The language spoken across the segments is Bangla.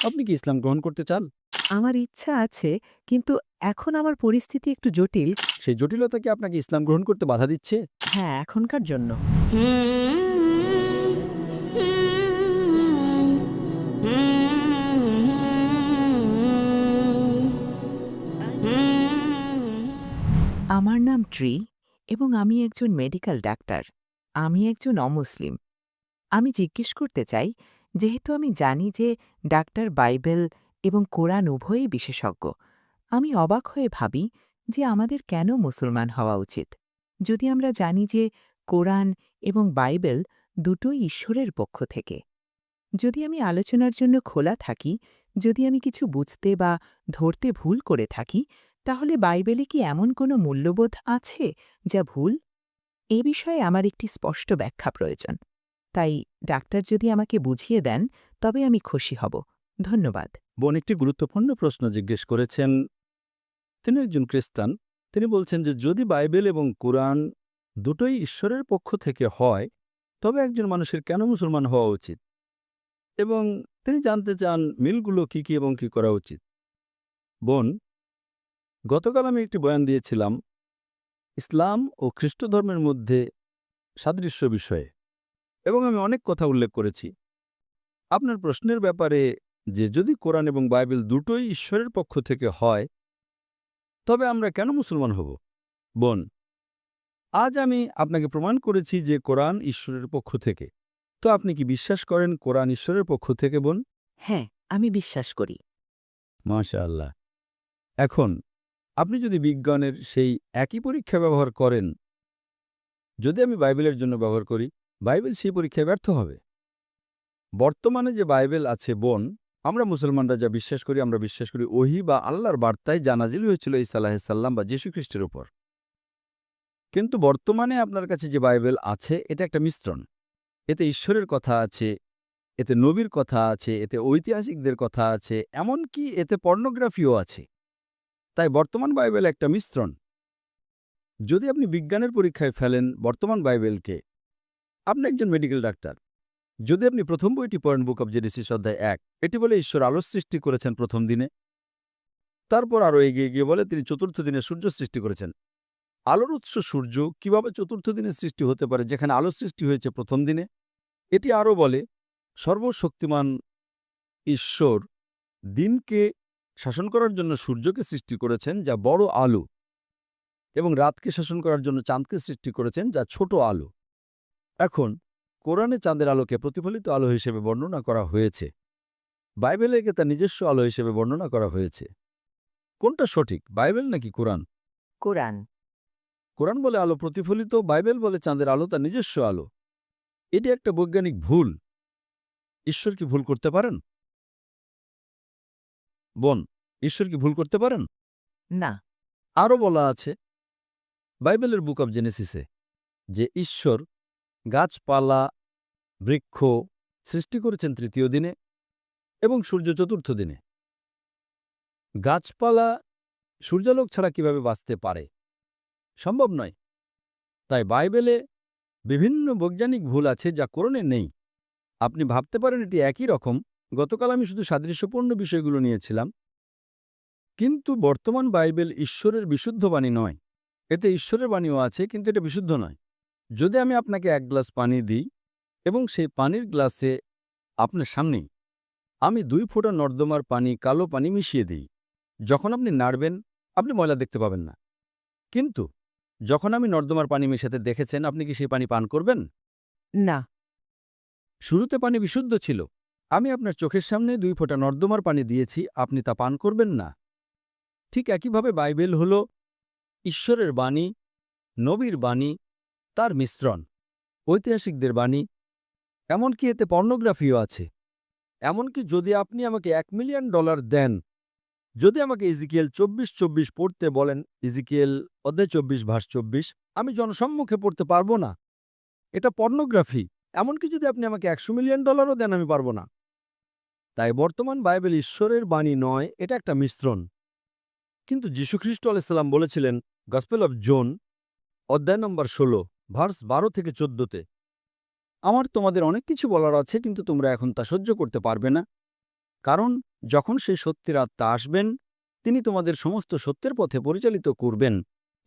আপনি কি ইসলাম গ্রহণ করতে চান? আমার ইচ্ছা আছে, কিন্তু এখন আমার পরিস্থিতি একটু জটিল। সেই জটিলতা কি আপনাকে ইসলাম গ্রহণ করতে বাধা দিচ্ছে? হ্যাঁ, এখনকার জন্য। আমার নাম ট্রি এবং আমি একজন মেডিকেল ডাক্তার। আমি একজন অমুসলিম। আমি জিজ্ঞেস করতে চাই, যেহেতু আমি জানি যে ডাক্তার বাইবেল এবং কোরআন উভয়ই বিশেষজ্ঞ, আমি অবাক হয়ে ভাবি যে আমাদের কেন মুসলমান হওয়া উচিত, যদি আমরা জানি যে কোরআন এবং বাইবেল দুটোই ঈশ্বরের পক্ষ থেকে। যদি আমি আলোচনার জন্য খোলা থাকি, যদি আমি কিছু বুঝতে বা ধরতে ভুল করে থাকি, তাহলে বাইবেলে কি এমন কোনো মূল্যবোধ আছে যা ভুল? এ বিষয়ে আমার একটি স্পষ্ট ব্যাখ্যা প্রয়োজন। তাই ডাক্তার যদি আমাকে বুঝিয়ে দেন, তবে আমি খুশি হব। ধন্যবাদ। বোন একটি গুরুত্বপূর্ণ প্রশ্ন জিজ্ঞেস করেছেন। তিনি একজন খ্রিস্টান। তিনি বলছেন যে যদি বাইবেল এবং কোরআন দুটোই ঈশ্বরের পক্ষ থেকে হয়, তবে একজন মানুষের কেন মুসলমান হওয়া উচিত? এবং তিনি জানতে চান মিলগুলো কি কি এবং কি করা উচিত। বোন, গতকাল আমি একটি বয়ান দিয়েছিলাম ইসলাম ও খ্রিস্ট ধর্মের মধ্যে সাদৃশ্য বিষয়ে, এবং আমি অনেক কথা উল্লেখ করেছি। আপনার প্রশ্নের ব্যাপারে যে যদি কোরআন এবং বাইবেল দুটোই ঈশ্বরের পক্ষ থেকে হয়, তবে আমরা কেন মুসলমান হব? বোন, আজ আমি আপনাকে প্রমাণ করেছি যে কোরআন ঈশ্বরের পক্ষ থেকে। তো আপনি কি বিশ্বাস করেন কোরআন ঈশ্বরের পক্ষ থেকে, বোন? হ্যাঁ, আমি বিশ্বাস করি। মাশাআল্লাহ। এখন আপনি যদি বিজ্ঞানের সেই একই পরীক্ষা ব্যবহার করেন, যদি আমি বাইবেলের জন্য ব্যবহার করি, বাইবেল সেই পরীক্ষায় ব্যর্থ হবে। বর্তমানে যে বাইবেল আছে, বোন, আমরা মুসলমানরা যা বিশ্বাস করি, আমরা বিশ্বাস করি ওহী বা আল্লাহর বার্তায় যা নাজিল হয়েছিল ঈসা আলাইহিস সালাম বা যীশু খ্রিস্টের উপর। কিন্তু বর্তমানে আপনার কাছে যে বাইবেল আছে, এটা একটা মিশ্রণ। এতে ঈশ্বরের কথা আছে, এতে নবীর কথা আছে, এতে ঐতিহাসিকদের কথা আছে, এমনকি এতে পর্নোগ্রাফিও আছে। তাই বর্তমান বাইবেল একটা মিশ্রণ। যদি আপনি বিজ্ঞানের পরীক্ষায় ফেলেন বর্তমান বাইবেলকে, আপনি একজন মেডিকেল ডাক্তার, যদি আপনি প্রথম বইটি পড়েন, বুক অব জেনেসিস অধ্যায় 1, এটি বলে ঈশ্বর আলো সৃষ্টি করেছেন প্রথম দিনে। তারপর আরও এগিয়ে গিয়ে বলে তিনি চতুর্থ দিনে সূর্য সৃষ্টি করেছেন। আলোর উৎস সূর্য কিভাবে চতুর্থ দিনে সৃষ্টি হতে পারে, যেখানে আলো সৃষ্টি হয়েছে প্রথম দিনে? এটি আরও বলে সর্বশক্তিমান ঈশ্বর দিনকে শাসন করার জন্য সূর্যকে সৃষ্টি করেছেন, যা বড় আলো, এবং রাতকে শাসন করার জন্য চাঁদকে সৃষ্টি করেছেন, যা ছোট আলো। এখন কোরআনে চাঁদের আলোকে প্রতিফলিত আলো হিসেবে বর্ণনা করা হয়েছে, বাইবেলে একে তার নিজস্ব আলো হিসেবে বর্ণনা করা হয়েছে। কোনটা সঠিক, বাইবেল নাকি কোরআন? কোরআন। কোরআন বলে আলো প্রতিফলিত, বাইবেল বলে চাঁদের আলো তার নিজস্ব আলো। এটি একটা বৈজ্ঞানিক ভুল। ঈশ্বর কি ভুল করতে পারেন? বোন, ঈশ্বর কি ভুল করতে পারেন? না। আরও বলা আছে বাইবেলের বুক অব জেনেসিসে যে ঈশ্বর গাছপালা, বৃক্ষ সৃষ্টি করেছেন তৃতীয় দিনে এবং সূর্য চতুর্থ দিনে। গাছপালা সূর্যালোক ছাড়া কিভাবে বাঁচতে পারে? সম্ভব নয়। তাই বাইবেলে বিভিন্ন বৈজ্ঞানিক ভুল আছে যা কোরআনে নেই। আপনি ভাবতে পারেন এটি একই রকম। গতকাল আমি শুধু সাদৃশ্যপূর্ণ বিষয়গুলো নিয়েছিলাম, কিন্তু বর্তমান বাইবেল ঈশ্বরের বিশুদ্ধ বাণী নয়। এতে ঈশ্বরের বাণীও আছে, কিন্তু এটা বিশুদ্ধ নয়। যদি আমি আপনাকে এক গ্লাস পানি দিই এবং সেই পানির গ্লাসে আপনার সামনেই আমি 2 ফোঁটা নর্দমার পানি, কালো পানি মিশিয়ে দিই, যখন আপনি নাড়বেন আপনি ময়লা দেখতে পাবেন না। কিন্তু যখন আমি নর্দমার পানি মেশাতে দেখেছেন, আপনি কি সেই পানি পান করবেন? না। শুরুতে পানি বিশুদ্ধ ছিল। আমি আপনার চোখের সামনে 2 ফোঁটা নর্দমার পানি দিয়েছি, আপনি তা পান করবেন না। ঠিক একইভাবে বাইবেল হল ঈশ্বরের বাণী, নবীর বাণী, তার মিশ্রণ, ঐতিহাসিকদের বাণী, এমনকি এতে পর্নোগ্রাফিও আছে। এমনকি যদি আপনি আমাকে $1 মিলিয়ন দেন, যদি আমাকে ইজিকিয়েল 24:24 পড়তে বলেন, ইজিকিয়েল অধ্যায় 24 ভার্স 24, আমি জনসম্মুখে পড়তে পারবো না। এটা পর্নোগ্রাফি। এমনকি যদি আপনি আমাকে $100 মিলিয়নও দেন, আমি পারবো না। তাই বর্তমান বাইবেল ঈশ্বরের বাণী নয়, এটা একটা মিশ্রণ। কিন্তু যীশুখ্রিস্ট আলাইহিস সালাম বলেছিলেন গসপেল অব জন অধ্যায় নম্বর 16 ভার্স 12 থেকে 14তে, আমার তোমাদের অনেক কিছু বলার আছে, কিন্তু তোমরা এখন তা সহ্য করতে পারবে না, কারণ যখন সেই সত্যের আত্মা আসবেন তিনি তোমাদের সমস্ত সত্যের পথে পরিচালিত করবেন।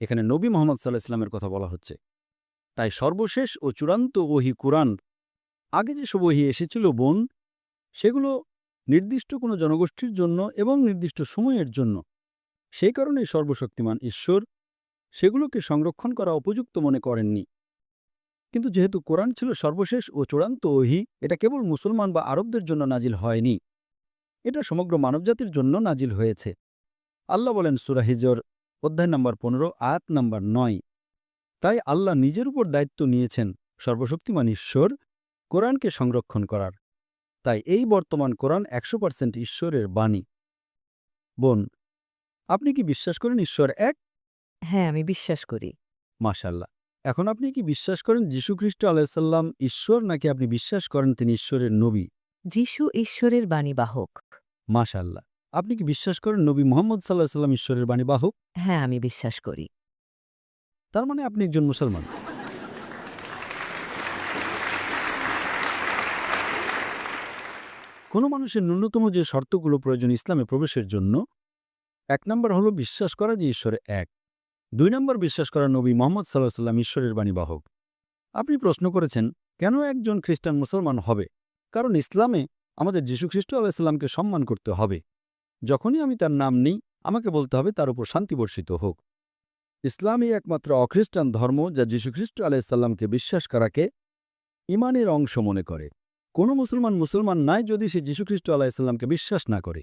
এখানে নবী মুহাম্মদ সাল্লাল্লাহু আলাইহি ওয়াসাল্লামের কথা বলা হচ্ছে। তাই সর্বশেষ ও চূড়ান্ত ওহী কুরআন, আগে যেসব ওহী এসেছিল বোন, সেগুলো নির্দিষ্ট কোনো জনগোষ্ঠীর জন্য এবং নির্দিষ্ট সময়ের জন্য। সেই কারণে সর্বশক্তিমান ঈশ্বর সেগুলোকে সংরক্ষণ করা উপযুক্ত মনে করেননি। কিন্তু যেহেতু কোরআন ছিল সর্বশেষ ও চূড়ান্ত ওহী, এটা কেবল মুসলমান বা আরবদের জন্য নাজিল হয়নি, এটা সমগ্র মানবজাতির জন্য নাজিল হয়েছে। আল্লাহ বলেন সূরা হিজর অধ্যায় নম্বর 15 আয়াত নম্বর 9। তাই আল্লাহ নিজের উপর দায়িত্ব নিয়েছেন সর্বশক্তিমান ঈশ্বর কোরআনকে সংরক্ষণ করার। তাই এই বর্তমান কোরআন 100% ঈশ্বরের বাণী। বোন, আপনি কি বিশ্বাস করেন ঈশ্বর এক? হ্যাঁ, আমি বিশ্বাস করি। মাশাআল্লাহ। এখন আপনি কি বিশ্বাস করেন যীশু খ্রিস্ট আলাইহিস সালাম ঈশ্বর, নাকি আপনি বিশ্বাস করেন তিনি ঈশ্বরের নবী? যিশু ঈশ্বরের বাণীবাহক। মাশাআল্লাহ। আপনি কি বিশ্বাস করেন নবী মুহাম্মদ সাল্লাল্লাহু আলাইহি ওয়াসাল্লাম ঈশ্বরের বাণীবাহক? হ্যাঁ, আমি বিশ্বাস করি। তার মানে আপনি একজন মুসলমান। কোনো মানুষের ন্যূনতম যে শর্তগুলো প্রয়োজন ইসলামে প্রবেশের জন্য, 1 নম্বর হলো বিশ্বাস করা যে ঈশ্বর এক। 2 নম্বর বিশ্বাস করা নবী মুহাম্মদ সাল্লাল্লাহু আলাইহি ওয়াসাল্লাম ঈশ্বরের বাণীবাহক। আপনি প্রশ্ন করেছেন কেন একজন খ্রিস্টান মুসলমান হবে? কারণ ইসলামে আমাদের যীশু খ্রিস্ট আলাইহিস সালামকে সম্মান করতে হবে। যখনই আমি তার নাম নিই আমাকে বলতে হবে তার উপর শান্তি বর্ষিত হোক। ইসলামই একমাত্র অখ্রিস্টান ধর্ম যা যীশু খ্রিস্ট আলাইহিস সালামকে বিশ্বাস করাকে ঈমানের অংশ মনে করে। কোনো মুসলমান নাই যদি সে যীশু খ্রিস্ট আলাইহিস সালামকে বিশ্বাস না করে।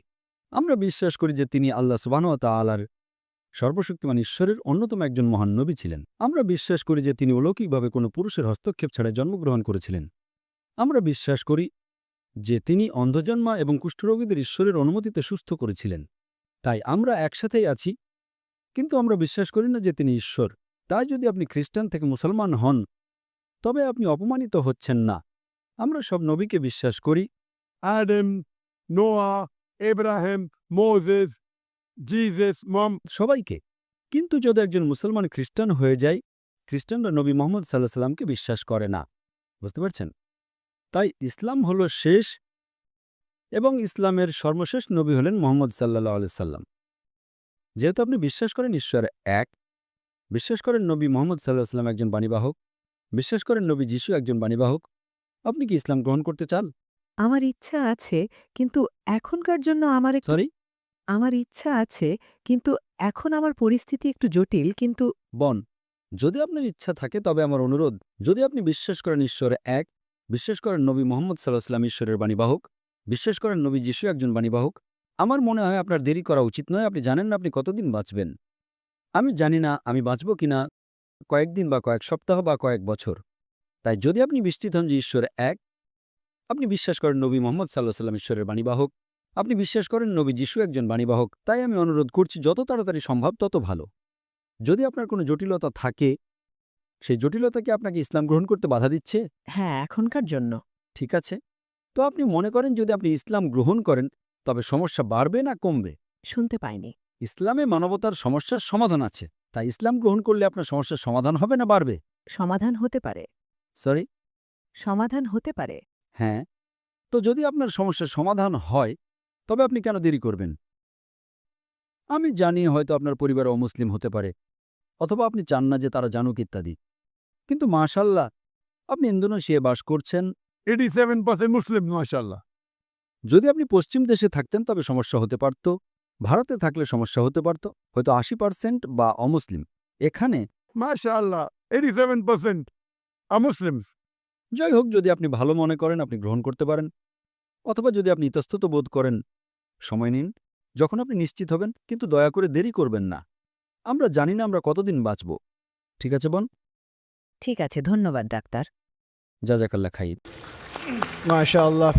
আমরা বিশ্বাস করি যে তিনি আল্লাহ সুবহানাহু ওয়া তাআলার সর্বশক্তিমান ঈশ্বরের অন্যতম একজন মহান নবী ছিলেন। আমরা বিশ্বাস করি যে তিনি অলৌকিকভাবে কোনো পুরুষের হস্তক্ষেপ ছাড়াই জন্মগ্রহণ করেছিলেন। আমরা বিশ্বাস করি যে তিনি অন্ধজন্মা এবং কুষ্ঠরোগীদের ঈশ্বরের অনুমতিতে সুস্থ করেছিলেন। তাই আমরা একসাথেই আছি, কিন্তু আমরা বিশ্বাস করি না যে তিনি ঈশ্বর। তাই যদি আপনি খ্রিস্টান থেকে মুসলমান হন তবে আপনি অপমানিত হচ্ছেন না। আমরা সব নবীকে বিশ্বাস করি, Adam, Noah, Abraham, Moses, Jesus, Mom. সবাইকে। কিন্তু যদি একজন মুসলমান খ্রিস্টান হয়ে যায়, খ্রিস্টানরা নবী মুহাম্মদ সাল্লাল্লাহু আলাইহি ওয়াসাল্লামকে বিশ্বাস করে না। বুঝতে পারছেন? তাই ইসলাম হল শেষ এবং ইসলামের সর্বশেষ নবী হলেন মুহাম্মদ সাল্লাল্লাহু আলাইহি ওয়াসাল্লাম। যেহেতু আপনি বিশ্বাস করেন ঈশ্বর এক, বিশ্বাস করেন নবী মুহাম্মদ সাল্লাল্লাহু আলাইহি ওয়াসাল্লাম একজন বাণীবাহক, বিশ্বাস করেন নবী যিশু একজন বাণীবাহক, আপনি কি ইসলাম গ্রহণ করতে চান? আমার ইচ্ছা আছে, কিন্তু এখনকার জন্য সরি আমার ইচ্ছা আছে, কিন্তু এখন আমার পরিস্থিতি একটু জটিল, কিন্তু বন, যদি আপনার ইচ্ছা থাকে তবে আমার অনুরোধ, যদি আপনি বিশ্বাস করেন ঈশ্বর এক, বিশ্বাস করেন নবী মুহাম্মদ সাল্লাল্লাহু আলাইহি ওয়াসাল্লাম ঈশ্বরের বাণীবাহক, বিশ্বাস করেন নবী যিশু একজন বাণীবাহক, আমার মনে হয় আপনার দেরি করা উচিত নয়। আপনি জানেন না আপনি কতদিন বাঁচবেন। আমি জানি না আমি বাঁচব কিনা, কয়েকদিন বা কয়েক সপ্তাহ বা কয়েক বছর। তাই যদি আপনি বিস্মিত হন যে ঈশ্বর এক, আপনি বিশ্বাস করেন নবী মুহাম্মদ সাল্লাল্লাহু আলাইহি ওয়াসাল্লাম ঈশ্বরের বাণীবাহক, আপনি বিশ্বাস করেন নবী যিশু একজন বাণীবাহক, তাই আমি অনুরোধ করছি যত তাড়াতাড়ি সম্ভব তত ভালো। যদি আপনার কোনো জটিলতা থাকে, সেই জটিলতা কি আপনাকে ইসলাম গ্রহণ করতে বাধা দিচ্ছে? হ্যাঁ, এখনকার জন্য। ঠিক আছে, তো আপনি মনে করেন যদি আপনি ইসলাম গ্রহণ করেন তবে সমস্যা বাড়বে না কমবে? শুনতে পাইনি। ইসলামে মানবতার সমস্যার সমাধান আছে। তাই ইসলাম গ্রহণ করলে আপনার সমস্যার সমাধান হবে না বাড়বে? সমাধান হতে পারে। সরি সমাধান হতে পারে। হ্যাঁ, তো যদি আপনার সমস্যার সমাধান হয় তবে আপনি কেন দেরি করবেন? আমি জানি হয়তো আপনার পরিবার অমুসলিম হতে পারে, অথবা আপনি চান না যে তারা জানুক ইত্যাদি। কিন্তু মাশাআল্লাহ আপনি ইন্দোনেশিয়ায় বাস করছেন। 87% Muslim, mashallah. যদি আপনি পশ্চিম দেশে থাকতেন তবে সমস্যা হতে পারত, ভারতে থাকলে সমস্যা হতে পারত, হয়তো 80% বা অমুসলিম। এখানে Mashallah, 87% are Muslims. যাই হোক, যদি আপনি ভালো মনে করেন আপনি গ্রহণ করতে পারেন, অথবা যদি আপনি ইতস্তত বোধ করেন সময় নিন যখন আপনি নিশ্চিত হবেন, কিন্তু দয়া করে দেরি করবেন না। আমরা জানি না আমরা কতদিন বাঁচব। ঠিক আছে বোন? ঠিক আছে, ধন্যবাদ ডাক্তার। জাযাকাল্লাহ খাইর। MashaAllah.